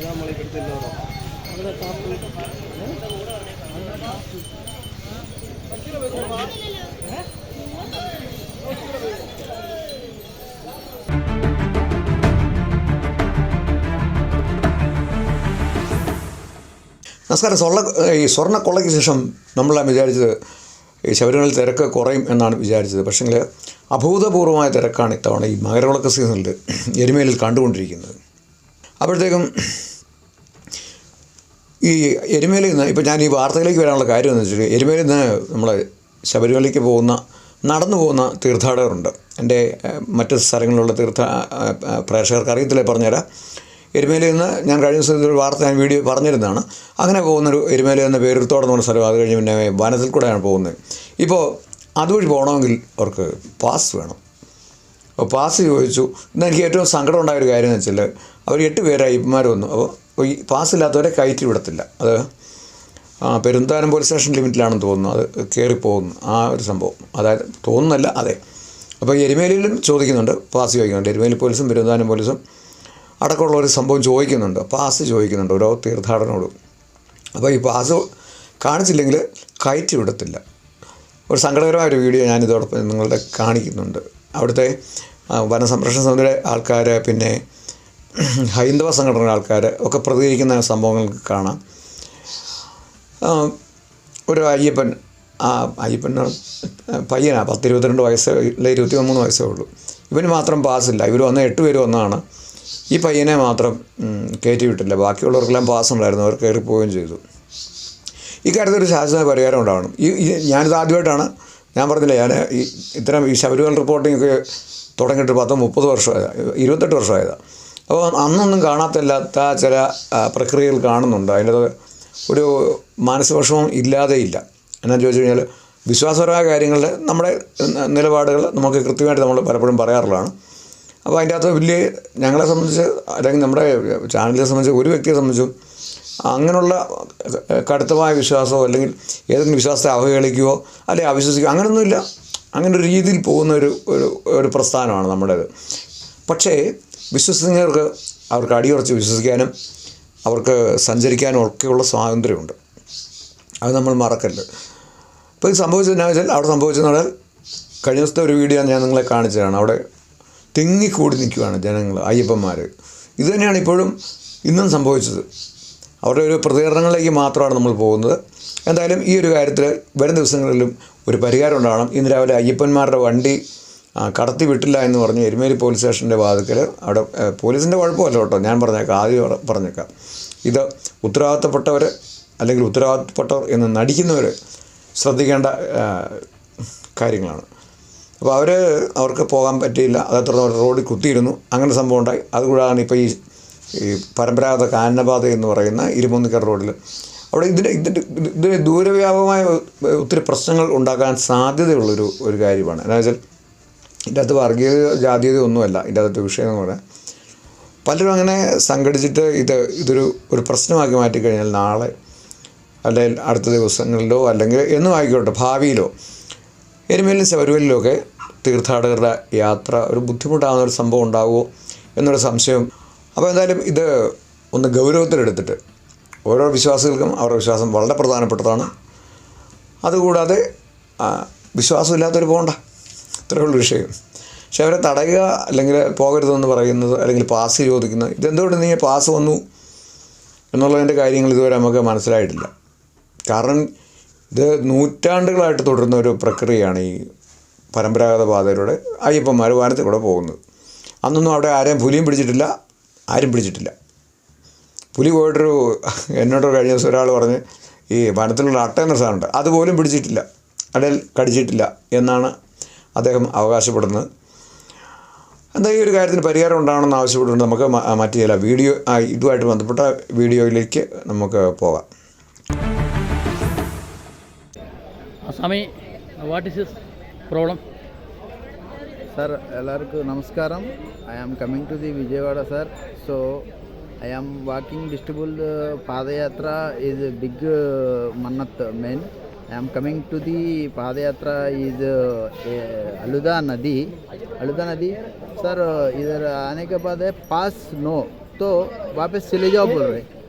നമസ്കാരം. സ്വർണ്ണക്കൊള്ളയ്ക്ക് ശേഷം നമ്മളെല്ലാം വിചാരിച്ചത് ഈ ശബരിമല തിരക്ക് കുറയും എന്നാണ് വിചാരിച്ചത്. പക്ഷേങ്കിൽ അഭൂതപൂർവമായ തിരക്കാണ് ഇത്തവണ ഈ മകരവിളക്ക് സീസണിൽ എരുമേലിയിൽ കണ്ടുകൊണ്ടിരിക്കുന്നത്. അപ്പോഴത്തേക്കും ഈ എരുമേലിൽ നിന്ന് ഇപ്പോൾ ഞാൻ ഈ വാർത്തയിലേക്ക് വരാനുള്ള കാര്യം എന്ന് വെച്ചാൽ, എരുമേലിൽ നിന്ന് നമ്മൾ ശബരിമലയ്ക്ക് നടന്നു പോകുന്ന തീർത്ഥാടകരുണ്ട്. എൻ്റെ മറ്റ് സ്ഥലങ്ങളിലുള്ള പ്രേക്ഷകർക്ക് അറിയത്തില്ലേ പറഞ്ഞുതരാം. എരുമേലിയിൽ നിന്ന് ഞാൻ കഴിഞ്ഞ ദിവസം ഒരു വാർത്ത വീഡിയോ പറഞ്ഞിരുന്നതാണ്. അങ്ങനെ പോകുന്നൊരു എരുമേലിയിൽ നിന്ന് പേരുത്തോടെന്ന് പറഞ്ഞ സ്ഥലം, അത് കഴിഞ്ഞ് പിന്നെ വനത്തിൽ കൂടെയാണ് പോകുന്നത്. ഇപ്പോൾ അതുവഴി പോകണമെങ്കിൽ അവർക്ക് പാസ് വേണം. അപ്പോൾ പാസ് ചോദിച്ചു. ഇന്ന് എനിക്ക് ഏറ്റവും സങ്കടം ഉണ്ടായൊരു കാര്യം എന്ന് വെച്ചാൽ, അവർ 8 പേരായി ഇപ്പന്മാർ വന്നു. അപ്പോൾ ഈ പാസ്സില്ലാത്തവരെ കയറ്റി വിടത്തില്ല. അത് പെരുന്താനം പോലീസ് സ്റ്റേഷൻ ലിമിറ്റിലാണെന്ന് തോന്നുന്നു, അത് കയറിപ്പോകുന്നു ആ ഒരു സംഭവം. അതായത് തോന്നുന്നല്ല, അതെ. അപ്പോൾ എരുമേലിയിലും ചോദിക്കുന്നുണ്ട്, പാസ് ചോദിക്കുന്നുണ്ട്. എരുമേലി പോലീസും പെരുന്താനം പോലീസും അടക്കമുള്ള ഒരു സംഭവം ചോദിക്കുന്നുണ്ട്, പാസ് ചോദിക്കുന്നുണ്ട് ഓരോ തീർത്ഥാടനോടും. അപ്പോൾ ഈ പാസ് കാണിച്ചില്ലെങ്കിൽ കയറ്റി വിടത്തില്ല. ഒരു സങ്കടകരമായൊരു വീഡിയോ ഞാനിതോടൊപ്പം നിങ്ങളുടെ കാണിക്കുന്നുണ്ട്. അവിടുത്തെ വനസംരക്ഷണ സമിതിയുടെ ആൾക്കാർ, പിന്നെ ഹൈന്ദവ സംഘടനയുടെ ആൾക്കാർ ഒക്കെ പ്രതികരിക്കുന്ന സംഭവങ്ങൾക്ക് കാണാം. ഒരു അയ്യപ്പൻ പയ്യനാണ്, 10-22 വയസ്സ്, ഇല്ല 23 വയസ്സേ ഉള്ളൂ. ഇവന് മാത്രം പാസ്സില്ല. ഇവർ 8 പേര് വന്നതാണ്. ഈ പയ്യനെ മാത്രം കയറ്റി വിട്ടില്ല. ബാക്കിയുള്ളവർക്കെല്ലാം പാസ്സുണ്ടായിരുന്നു, അവർ കയറിപ്പോവുകയും ചെയ്തു. ഇക്കാര്യത്തിൽ ഒരു ശാശ്വത പരിഹാരം ഉണ്ടാവണം. ഞാനിത് ആദ്യമായിട്ടാണ്, ഞാൻ പറഞ്ഞില്ല, ഞാൻ ഇത്തരം ഈ ശബരിമല റിപ്പോർട്ടിങ്ങൊക്കെ തുടങ്ങിയിട്ട് 30 വർഷമായതാണ്, 28 വർഷമായതാണ്. അപ്പോൾ അന്നൊന്നും കാണാത്തല്ലാത്ത ചില പ്രക്രിയകൾ കാണുന്നുണ്ട്. അതിൻ്റെ ഒരു മാനസികവിഷമം ഇല്ലാതെയില്ല. എന്നാന്ന് ചോദിച്ചു കഴിഞ്ഞാൽ, വിശ്വാസപരമായ കാര്യങ്ങളിൽ നമ്മുടെ നിലപാടുകൾ നമുക്ക് കൃത്യമായിട്ട് നമ്മൾ പലപ്പോഴും പറയാറുള്ളതാണ്. അപ്പോൾ അതിൻ്റെ അകത്ത് വലിയ, ഞങ്ങളെ സംബന്ധിച്ച് അല്ലെങ്കിൽ നമ്മുടെ ചാനലിനെ സംബന്ധിച്ച്, ഒരു വ്യക്തിയെ സംബന്ധിച്ചും അങ്ങനെയുള്ള കടുത്തമായ വിശ്വാസമോ അല്ലെങ്കിൽ ഏതെങ്കിലും വിശ്വാസത്തെ അവഹേളിക്കുകയോ അല്ലെങ്കിൽ അവിശ്വസിക്കുകയോ അങ്ങനെയൊന്നുമില്ല. അങ്ങനെ ഒരു രീതിയിൽ പോകുന്ന ഒരു പ്രസ്ഥാനമാണ് നമ്മുടേത്. പക്ഷേ വിശ്വസിക്കുന്നവർക്ക് അവർക്ക് അടിയുറച്ച് വിശ്വസിക്കാനും അവർക്ക് സഞ്ചരിക്കാനും ഒക്കെയുള്ള സ്വാതന്ത്ര്യമുണ്ട്. അത് നമ്മൾ മറക്കരുത്. ഇപ്പോൾ ഇത് സംഭവിച്ചതെന്നു വെച്ചാൽ, അവിടെ സംഭവിച്ചതെന്ന് പറഞ്ഞാൽ, കഴിഞ്ഞ ദിവസത്തെ ഒരു വീഡിയോ ഞാൻ നിങ്ങളെ കാണിച്ചതാണ്. അവിടെ തിങ്ങിക്കൂടി നിൽക്കുകയാണ് ജനങ്ങൾ, അയ്യപ്പന്മാർ. ഇത് തന്നെയാണ് ഇപ്പോഴും ഇന്നും സംഭവിച്ചത്. അവരുടെ ഒരു പ്രതികരണങ്ങളിലേക്ക് മാത്രമാണ് നമ്മൾ പോകുന്നത്. എന്തായാലും ഈ ഒരു കാര്യത്തിൽ വരും ദിവസങ്ങളിലും ഒരു പരിഹാരം ഉണ്ടാകണം. ഇന്ന് രാവിലെ അയ്യപ്പന്മാരുടെ വണ്ടി കടത്തി വിട്ടില്ല എന്ന് പറഞ്ഞ് എരുമേലി പോലീസ് സ്റ്റേഷൻ്റെ വാതിക്കൽ, അവിടെ പോലീസിൻ്റെ കുഴപ്പമല്ല കേട്ടോ, ഞാൻ ആദ്യം പറഞ്ഞേക്കാം. ഇത് ഉത്തരവാദിത്തപ്പെട്ടവർ അല്ലെങ്കിൽ ഉത്തരവാദിത്തപ്പെട്ടവർ എന്ന് നടിക്കുന്നവർ ശ്രദ്ധിക്കേണ്ട കാര്യങ്ങളാണ്. അപ്പോൾ അവർക്ക് പോകാൻ പറ്റിയില്ല, അതേ തുടർന്ന് റോഡിൽ കുത്തിയിരുന്നു, അങ്ങനെ സംഭവം ഉണ്ടായി. അതുകൂടാതെ ഇപ്പോൾ ഈ പരമ്പരാഗത കാനനപാത എന്ന് പറയുന്ന ഇരുമൂന്നിക്കര റോഡിൽ അവിടെ ഇതിന് ദൂരവ്യാപകമായ ഒത്തിരി പ്രശ്നങ്ങൾ ഉണ്ടാക്കാൻ സാധ്യതയുള്ളൊരു കാര്യമാണ്. എന്താ വെച്ചാൽ, ഇതിൻ്റെ അകത്ത് വർഗീയത ജാതീയത ഒന്നുമല്ല ഇതിൻ്റെ അകത്ത് വിഷയം എന്ന് പറയാൻ. പലരും അങ്ങനെ സംഘടിച്ചിട്ട് ഇതൊരു പ്രശ്നമാക്കി മാറ്റിക്കഴിഞ്ഞാൽ നാളെ അല്ലെങ്കിൽ അടുത്ത ദിവസങ്ങളിലോ അല്ലെങ്കിൽ എന്നും ആയിക്കോട്ടെ ഭാവിയിലോ എരുമേലിലും ശബരിമലയിലും ഒക്കെ തീർത്ഥാടകരുടെ യാത്ര ഒരു ബുദ്ധിമുട്ടാകുന്ന ഒരു സംഭവം ഉണ്ടാകുമോ എന്നൊരു സംശയം. അപ്പോൾ എന്തായാലും ഇത് ഒന്ന് ഗൗരവത്തിലെടുത്തിട്ട്, ഓരോ വിശ്വാസികൾക്കും അവരുടെ വിശ്വാസം വളരെ പ്രധാനപ്പെട്ടതാണ്. അതുകൂടാതെ വിശ്വാസമില്ലാത്തവർ പോകണ്ട, ഇത്രയുള്ള വിഷയം. പക്ഷെ അവരെ തടയുക അല്ലെങ്കിൽ പോകരുതെന്ന് പറയുന്നത് അല്ലെങ്കിൽ പാസ് ചോദിക്കുന്നത്, ഇതെന്തുകൊണ്ട് നീ പാസ് വന്നു എന്നുള്ളതിൻ്റെ കാര്യങ്ങൾ ഇതുവരെ നമുക്ക് മനസ്സിലായിട്ടില്ല. കാരണം ഇത് നൂറ്റാണ്ടുകളായിട്ട് തുടരുന്ന ഒരു പ്രക്രിയയാണ് ഈ പരമ്പരാഗത പാതയിലൂടെ അയ്യപ്പന്മാർ വനത്തിൽ കൂടെ പോകുന്നത്. അന്നൊന്നും അവിടെ ആരെയും പുലിയും പിടിച്ചിട്ടില്ല, ആരും പിടിച്ചിട്ടില്ല. പുലി പോയിട്ടൊരു എന്നോട് കഴിഞ്ഞ ദിവസം ഒരാൾ പറഞ്ഞ്, ഈ വനത്തിലുള്ള അട്ടയെന്ന സാധനമുണ്ട്, അതുപോലും പിടിച്ചിട്ടില്ല, അല്ലെങ്കിൽ കടിച്ചിട്ടില്ല എന്നാണ് അദ്ദേഹം അവകാശപ്പെടുന്നത്. എന്താ ഈ ഒരു കാര്യത്തിന് പരിഹാരം ഉണ്ടാകണമെന്ന് ആവശ്യപ്പെട്ടുകൊണ്ട് നമുക്ക് മറ്റു ചില ഇതുമായിട്ട് ബന്ധപ്പെട്ട വീഡിയോയിലേക്ക് നമുക്ക് പോകാം. Asami, what is this problem? Sir, ellarku namaskaram. I am coming to the Vijayawada, sir. So I am walking distribute Padayatra is a big Mannat main. I am coming to the Padayatra is Aluda Nadi. Sir, इधर आने के बाद है पास no तो वापस चले जाओ बोल रहे।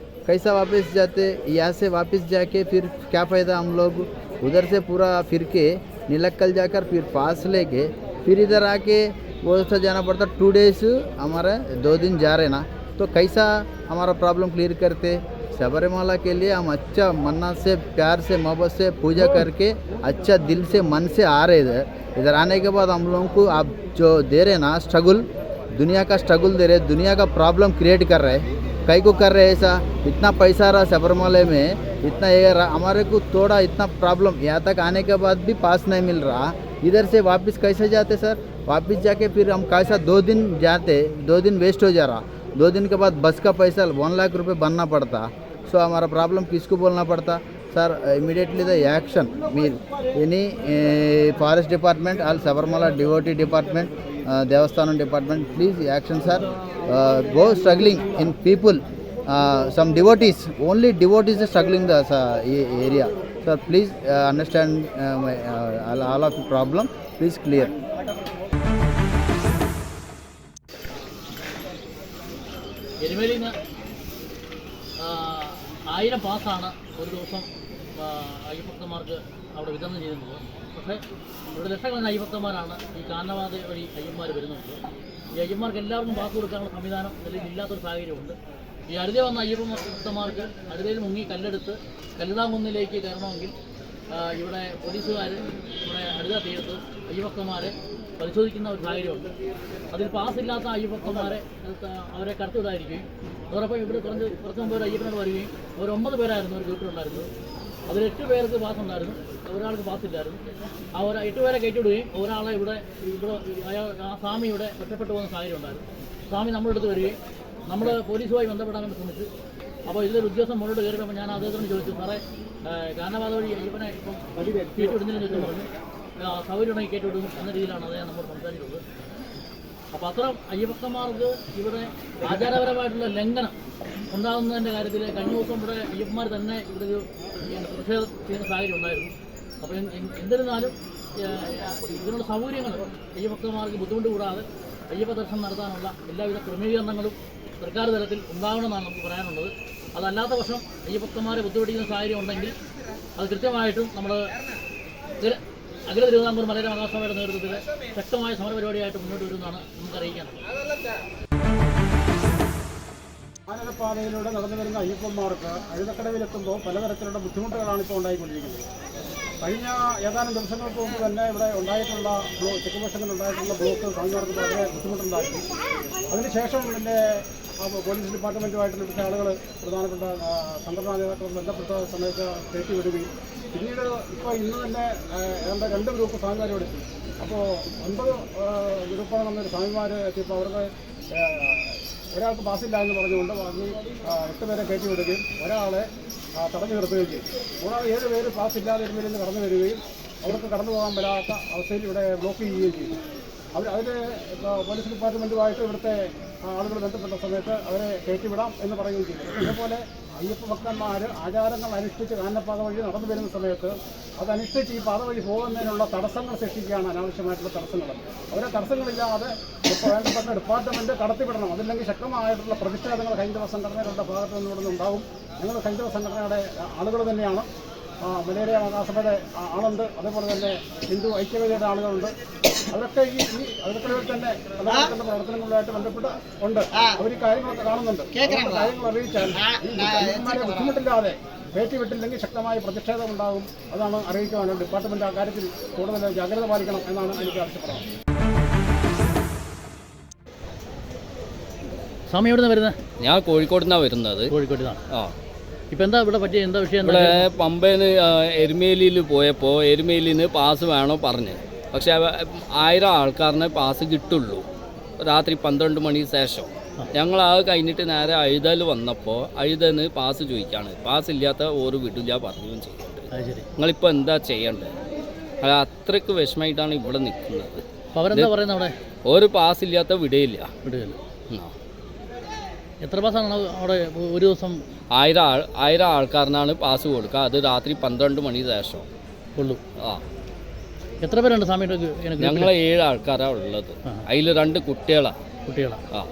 कैसा वापस जाते, यहाँ से वापस जाके फिर क्या फ़ायदा, हम लोग उधर से पूरा फिर के नीलक्कल जाकर फिर पास लेके फिर इधर आके वो से जाना पड़ता। 2 डेज़ हमारा 2 दिन जा रहे ना, तो कैसा हमारा प्रॉब्लम क्लियर करते। सबरीमाला के लिए हम अच्छा मन्नत से, प्यार से, मोहब्बत से पूजा करके अच्छा दिल से, मन से आ रहे इधर आने के बाद हम लोगों को आप जो दे रहे ना स्ट्रगल, दुनिया का स्ट्रगल दे रहे, दुनिया का प्रॉब्लम क्रिएट कर रहे। कई को कर रहे ऐसा, इतना पैसा रहा सबरीमाला में, इतना ये रहा, हमारे को थोड़ा इतना प्रॉब्लम, यहाँ तक आने के बाद भी पास नहीं मिल रहा। इधर से वापस कैसे जाते सर? वापस जाके फिर हम कैसा 2 दिन जाते, 2 दिन वेस्ट हो जा रहा। 2 दिन के बाद बस का पैसा 1 लाख रुपए बनना पड़ता। सो हमारा प्रॉब्लम किसको बोलना पड़ता sir? Immediately the action mean any forest department all Sabarimala devotee department, Devasthanam department, please action sir. Go struggling in people, some devotees, only devotees are struggling the area. Sir, please understand all of the problem, please clear. എരുമേലിയിൽ നിന്ന് 1000 പാസ്സാണ് ഒരു ദിവസം അയ്യപ്പക്തന്മാർക്ക് അവിടെ വിതരണം ചെയ്യുന്നത്. പക്ഷേ ഇവിടെ ലക്ഷക്കണക്കിന് അയ്യപ്പക്തന്മാരാണ് ഈ കാനനപാത വഴി അയ്യന്മാർ വരുന്നത്. ഈ അയ്യന്മാർക്ക് എല്ലാവർക്കും പാസ് കൊടുക്കാനുള്ള സംവിധാനം അല്ലെങ്കിൽ ഇല്ലാത്തൊരു സാഹചര്യമുണ്ട്. ഈ അരുതേ വന്ന അയ്യപ്പക്തന്മാർക്ക് അരുതയിൽ മുങ്ങി കല്ലെടുത്ത് കല്ലിടാംകുന്നിലേക്ക് കയറണമെങ്കിൽ ഇവിടെ പോലീസുകാർ ഇവിടെ അരുത തീരത്ത് അയ്യപ്പക്തന്മാരെ പരിശോധിക്കുന്ന ഒരു സാഹചര്യമുണ്ട്. അതിൽ പാസ്സില്ലാത്ത അയ്യപ്പക്തന്മാരെ അവരെ കടത്തിവിടാതിരിക്കുകയും അതോടൊപ്പം ഇവിടെ കുറച്ച് മുമ്പ് ഒരു അയ്യപ്പനോട് വരികയും അവർ 9 പേരായിരുന്നു ഒരു ഗ്രൂപ്പിലുണ്ടായിരുന്നത്. അതിൽ 8 പേർക്ക് പാസ് ഉണ്ടായിരുന്നു, ഒരാൾക്ക് പാസ്സില്ലായിരുന്നു. ആ 8 പേരെ കയറ്റിവിടുകയും ഒരാളെ ഇവിടെ ആ സ്വാമി ഇവിടെ ഒറ്റപ്പെട്ടു പോകുന്ന സാഹചര്യം ഉണ്ടായിരുന്നു. സ്വാമി നമ്മുടെ അടുത്ത് വരികയും നമ്മൾ പോലീസുമായി ബന്ധപ്പെടാൻ വേണ്ടി ശ്രമിച്ചു. അപ്പോൾ ഇതിലൊരു ഉദ്യോഗസ്ഥൻ മുന്നോട്ട് കയറിയപ്പോൾ ഞാൻ അദ്ദേഹത്തോട് ചോദിച്ചു, സാറേ കാനനപാത വഴി അയ്യപ്പനെ ഇപ്പം കയറ്റിവിടുന്നതിന് ചോദിച്ചു പറഞ്ഞു സൗകര്യം ഉണ്ടെങ്കിൽ കയറ്റിവിടുന്നു എന്ന രീതിയിലാണ് അദ്ദേഹം നമ്മൾ സംസാരിക്കുന്നത്. അപ്പോൾ അത്തരം അയ്യപ്പന്മാർക്ക് ഇവിടെ ആചാരപരമായിട്ടുള്ള ലംഘനം ഉണ്ടാകുന്നതിൻ്റെ കാര്യത്തിൽ കഴിഞ്ഞ ദിവസം ഇവിടെ അയ്യപ്പന്മാർ തന്നെ ഇവിടെ ഒരു പ്രതിഷേധം ചെയ്യുന്ന സാഹചര്യം ഉണ്ടായിരുന്നു. അപ്പോൾ എന്നിരുന്നാലും ഇതിനുള്ള സൗകര്യങ്ങൾ അയ്യപ്പന്മാർക്ക് ബുദ്ധിമുട്ട് കൂടാതെ അയ്യപ്പ ദർശനം നടത്താനുള്ള എല്ലാവിധ ക്രമീകരണങ്ങളും സർക്കാർ തലത്തിൽ ഉണ്ടാവണമെന്നാണ് നമുക്ക് പറയാനുള്ളത്. അതല്ലാത്ത പക്ഷം അയ്യപ്പന്മാരെ ബുദ്ധിമുട്ടിക്കുന്ന സാഹചര്യം ഉണ്ടെങ്കിൽ അത് കൃത്യമായിട്ടും നമ്മൾ അഖില തിരുവിതാംകൂർ മലയോര മഹാസഭയുടെ നേതൃത്വത്തിൽ ശക്തമായ സമരപരിപാടിയായിട്ട് മുന്നോട്ട് വരുമെന്നാണ് നമുക്ക് അറിയിക്കാനുള്ളത്. കാനനപാതയിലൂടെ നടന്നു വരുന്ന അയ്യപ്പന്മാർക്ക് അഴുതക്കടവിലെത്തുമ്പോൾ പലതരത്തിലുള്ള ബുദ്ധിമുട്ടുകളാണ് ഇപ്പോൾ ഉണ്ടായിക്കൊണ്ടിരിക്കുന്നത്. കഴിഞ്ഞ ഏതാനും ദിവസങ്ങൾക്ക് മുമ്പ് തന്നെ ഇവിടെ ഉണ്ടായിട്ടുള്ള ചെക്ക് പോസ്റ്റുകളിലുണ്ടായിട്ടുള്ള ബ്ലോക്ക് സ്വാമിമാർക്ക് വളരെ ബുദ്ധിമുട്ടുണ്ടായിരുന്നു. അതിനുശേഷം പിന്നെ പോലീസ് ഡിപ്പാർട്ട്മെൻറ്റുമായിട്ട് ഇവിടുത്തെ ആളുകൾ പ്രധാനപ്പെട്ട സംഘടനാ നേതാക്കൾ ബന്ധപ്പെട്ട സമയത്ത് കയറ്റി വിടുകയും പിന്നീട് ഇപ്പോൾ ഇന്ന് തന്നെ ഏതാണ്ട് 2 ഗ്രൂപ്പ് സ്വാമിമാരോട് എത്തി. അപ്പോൾ 9 ഗ്രൂപ്പാണെന്നൊരു സ്വാമിമാർ എത്തിയപ്പോൾ അവർക്ക് ഒരാൾക്ക് പാസ്സില്ല എന്ന് പറഞ്ഞുകൊണ്ട് ബാക്കി 8 പേരെ കയറ്റി വിടുകയും ഒരാളെ തടഞ്ഞു നിർത്തുകയും ചെയ്തു. കൂടാതെ 7 പേര് പാസ്സില്ലാതെ ഇരുന്നിൽ നിന്ന് കടന്നു വരികയും അവർക്ക് കടന്നു പോകാൻ വരാത്ത അവസ്ഥയിൽ ഇവിടെ ബ്ലോക്ക് ചെയ്യുകയും ചെയ്തു. അതിന് പോലീസ് ഡിപ്പാർട്ട്മെൻറ്റുമായിട്ട് ഇവിടുത്തെ ആളുകൾ ബന്ധപ്പെട്ട സമയത്ത് അവരെ കയറ്റിവിടാം എന്ന് പറയുകയും ചെയ്തു. ഇതേപോലെ അയ്യപ്പ ഭക്തന്മാർ ആചാരങ്ങൾ അനുഷ്ഠിച്ച് കാനനപാത വഴി നടന്നു വരുന്ന സമയത്ത് അതനുഷ്ഠിച്ച് ഈ പാത വഴി പോകുന്നതിനുള്ള തടസ്സങ്ങൾ സൃഷ്ടിക്കുകയാണ്, അനാവശ്യമായിട്ടുള്ള തടസ്സങ്ങൾ. അവരെ തടസ്സങ്ങളില്ലാതെ ഇപ്പോൾ വേണ്ടപ്പെട്ട ഡിപ്പാർട്ട്മെൻറ്റ് കടത്തിവിടണം. അതില്ലെങ്കിൽ ശക്തമായിട്ടുള്ള പ്രതിഷേധങ്ങൾ ഹൈന്ദവ സംഘടനകളുടെ ഭാഗത്തു നിന്നിവിടെ ഉണ്ടാകും. ഞങ്ങൾ ഹൈന്ദവ സംഘടനയുടെ ആളുകൾ തന്നെയാണ്. മലയോര മഹാസഭയുടെ ആളുണ്ട്, അതേപോലെ തന്നെ ഹിന്ദു ഐക്യവേദിയുടെ ആളുകളുണ്ട്. അവരൊക്കെ ഈ അതിർക്കടവിൽ തന്നെ പലതരത്തിലുള്ള പ്രവർത്തനങ്ങളുമായിട്ട് ബന്ധപ്പെട്ട് ഉണ്ട്. അവർ ഈ കാര്യങ്ങളൊക്കെ കാണുന്നുണ്ട്. കാര്യങ്ങൾ അറിയിച്ചാൽ ഈ അയ്യപ്പന്മാരെ ബുദ്ധിമുട്ടില്ലാതെ കയറ്റിവിട്ടില്ലെങ്കിൽ ശക്തമായ പ്രതിഷേധം ഉണ്ടാകും. അതാണ് അറിയിക്കുവാനും ഡിപ്പാർട്ട്മെൻറ്റ് ആ കാര്യത്തിൽ കൂടുതൽ ജാഗ്രത പാലിക്കണം എന്നാണ് എനിക്ക് ആവശ്യപ്പെടുന്നത്. സ്വാമി എവിടെ നിന്ന് വരുന്നത്? ഞാൻ കോഴിക്കോട് നിന്നാണ് വരുന്നത്. കോഴിക്കോട്ടിലാണ്. ആ, ഇപ്പം എന്താ ഇവിടെ പറ്റിയ എന്താ വിഷയം? ഇവിടെ പമ്പയിൽ എരുമേലിയിൽ പോയപ്പോൾ എരുമേലിയിൽ നിന്ന് പാസ് വേണോ പറഞ്ഞ്, പക്ഷേ 1000 ആൾക്കാരനെ പാസ് കിട്ടുള്ളൂ രാത്രി 12 മണിക്ക് ശേഷം. ഞങ്ങൾ അത് കഴിഞ്ഞിട്ട് നേരെ അഴുതൽ വന്നപ്പോൾ അഴുതന്ന് പാസ് ചോദിക്കുകയാണ്. പാസ് ഇല്ലാത്ത ഓരോ വിടില്ല പറയുകയും ചെയ്യുന്നുണ്ട്. ശരി, നിങ്ങളിപ്പോൾ എന്താ ചെയ്യേണ്ടത്? അത് അത്രയ്ക്ക് വിഷമമായിട്ടാണ് ഇവിടെ നിൽക്കുന്നത്. അപ്പോൾ അവരെന്താ പറയുന്നത്? അവിടെ ഒരു പാസ് ഇല്ലാത്ത വിടയില്ല. എത്ര പാസ്സാണ് അവിടെ ഒരു ദിവസം? 1000 ആൾക്കാരനാണ് പാസ് കൊടുക്കുക. അത് രാത്രി 12 മണിക്ക് ശേഷം ഉള്ളൂ. ആ, എത്ര പേരുണ്ട് സ്വാമിയുടെ? ഞങ്ങൾ 7 ആൾക്കാരാണ് ഉള്ളത്. അതിൽ 2 കുട്ടികളാണ്. കുട്ടികളാണ്. ആ,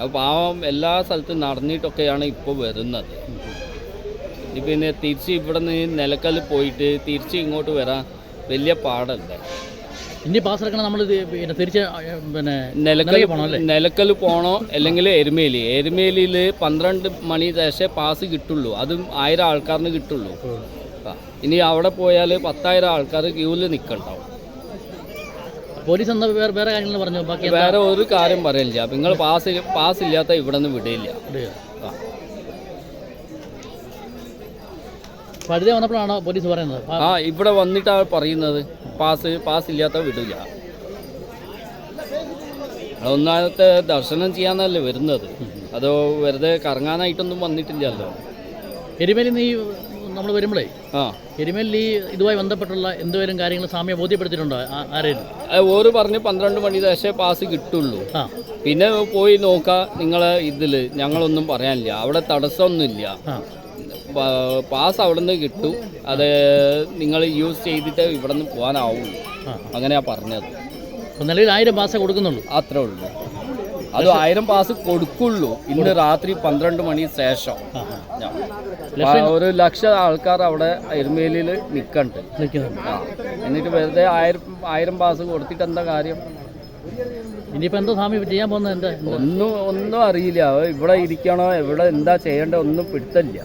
അപ്പോൾ പാവം എല്ലാ സ്ഥലത്തും നടന്നിട്ടൊക്കെയാണ് ഇപ്പോൾ വരുന്നത്. പിന്നെ തിരിച്ച് ഇവിടെ നിന്ന് നിലക്കൽ പോയിട്ട് തിരിച്ച് ഇങ്ങോട്ട് വരാൻ വലിയ പാടല്ലേ. ഇനി പാസ് എടുക്കണം നമ്മൾ പിന്നെ തിരിച്ച് പിന്നെ നിലക്കൽ പോകണം അല്ലേ? നിലക്കൽ പോകണോ അല്ലെങ്കിൽ എരുമേലിയിൽ 12 മണി ശേഷം പാസ് കിട്ടുള്ളൂ. അതും 1000 ആൾക്കാരിന് കിട്ടുള്ളൂ. ഇനി അവിടെ പോയാൽ 10,000 ആൾക്കാർ ക്യൂവിൽ നിൽക്കണ്ടാവും. പോലീസ് എന്താ വേറെ കാര്യങ്ങൾ പറഞ്ഞു? ബാക്കി വേറെ ഒരു കാര്യം പറയില്ല. നിങ്ങൾ പാസ് ഇല്ലാത്ത ഇവിടെ നിന്ന് വിടില്ല. പഴുതേ വന്നപ്പോഴാണോ പോലീസ് പറയുന്നത്? ഇവിടെ വന്നിട്ടാണ് പറയുന്നത് പാസ് ഇല്ലാത്ത വിടില്ല. ഒന്നാമത്തെ ദർശനം ചെയ്യാനല്ലേ വരുന്നത്, അതോ വെറുതെ കറങ്ങാനായിട്ടൊന്നും വന്നിട്ടില്ലല്ലോ. എരുമേലിൽ നിന്ന് നമ്മൾ വരുമ്പോഴേ എരുമേലിൽ ഇതുമായി ബന്ധപ്പെട്ടുള്ള എന്തുവരും കാര്യങ്ങൾ സാമ്യം ബോധ്യപ്പെടുത്തിയിട്ടുണ്ടോ ആരെയും? ഓര് പറഞ്ഞ് 12 മണി ശേഷം പാസ് കിട്ടുള്ളൂ. പിന്നെ പോയി നോക്കാം നിങ്ങളെ ഇതിൽ ഞങ്ങളൊന്നും പറയാനില്ല. അവിടെ തടസ്സമൊന്നുമില്ല. പാസ് അവിടെ നിന്ന് കിട്ടും. അത് നിങ്ങൾ യൂസ് ചെയ്തിട്ട് ഇവിടെ നിന്ന് പോകാനാവുള്ളൂ. അങ്ങനെയാണ് പറഞ്ഞത്. നിലവിൽ 1000 പാസ് കൊടുക്കുന്നുള്ളൂ. അത്രേ ഉള്ളൂ. അത് 1000 പാസ് കൊടുക്കുള്ളൂ. ഇന്ന് രാത്രി 12 മണി ശേഷം 1,00,000 ആൾക്കാർ അവിടെ എരുമേലിയിൽ നിൽക്കുന്നുണ്ട്. എന്നിട്ട് വെറുതെ 1000 പാസ് കൊടുത്തിട്ട് എന്താ കാര്യം? ഇനിയിപ്പോൾ എന്താ സ്വാമി ചെയ്യാൻ പോകുന്നത്? എന്താ ഒന്നും അറിയില്ല. ഇവിടെ ഇരിക്കണോ ഇവിടെ എന്താ ചെയ്യേണ്ടത് ഒന്നും പിടുത്തമില്ല.